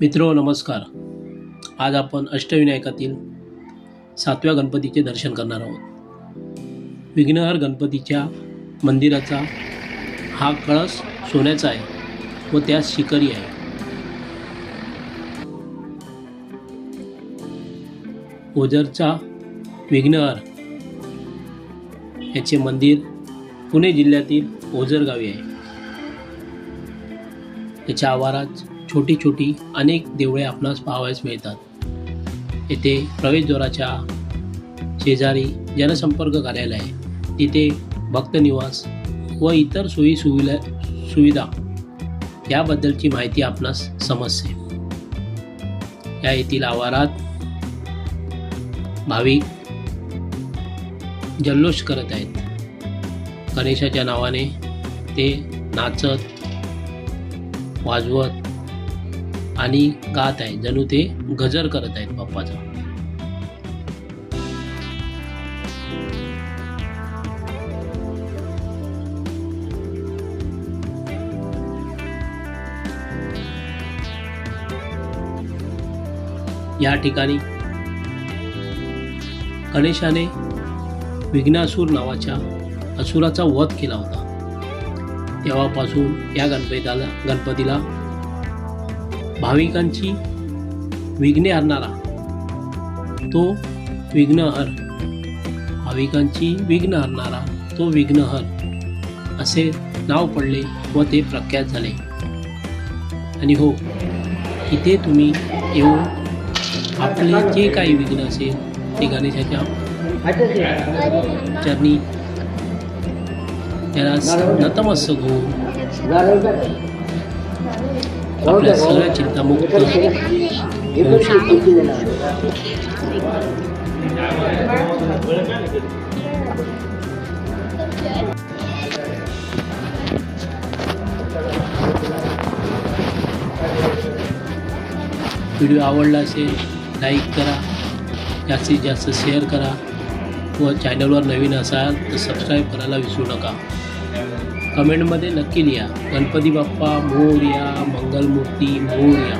मित्रो नमस्कार. आज आपण अष्टविनायकातील 7व्या गणपतीचे दर्शन करणार आहोत. विघ्नहर गणपतीच्या मंदिराचा हा कळस सोन्याचा आहे व त्यास शिखरी आहे. ओझरचा विघ्नहर याचे मंदिर पुणे जिल्ह्यातील ओझर गावी आहे. याच्या आवारात छोटी छोटी अनेक देवळे आपणास पाहावयास मिळतात. येथे प्रवेशद्वाराच्या शेजारी जनसंपर्क कार्यालय आहे. तिथे भक्तनिवास व इतर सुविधा याबद्दलची माहिती आपणास समजते. या येथील आवारात भाविक जल्लोष करत आहेत. गणेशाच्या नावाने ते नाचत वाजवत आणि गात आहे. जणू ते गजर करत आहेत बाप्पाचा. या ठिकाणी गणेशाने विघ्नासूर नावाच्या असुराचा वध केला होता. तेव्हापासून या गणपतीला भाविकांची विघ्ने हरणारा तो विघ्नहर, भाविकांची विघ्न हरणारा तो विघ्नहर असे नाव पडले व ते प्रख्यात झाले. आणि हो, इथे तुम्ही येऊन आपले जे काही विघ्न असेल ते गणेशाच्या चरणी त्याला नतमस्तक होऊन आपल्या सगळ्या चिंतामुक्त होऊ शकतात. व्हिडिओ आवडला असेल लाईक करा, जास्तीत जास्त शेअर करा व चॅनलवर नवीन असाल तर सबस्क्राईब करायला विसरू नका. कमेंटमध्ये नक्की लिहा गणपती बाप्पा मोरया, मंगलमूर्ती मोरया.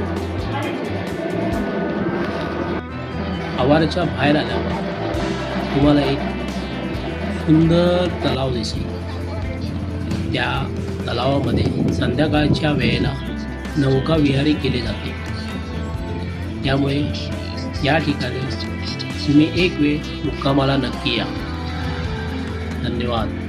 आवाराच्या बाहेर आल्यावर तुम्हाला एक सुंदर तलाव दिसेल. त्या तलावामध्ये संध्याकाळच्या वेळेला नौका विहारी केले जाते. त्यामुळे या ठिकाणी तुम्ही एक वेळ मुक्कामाला नक्की या. धन्यवाद.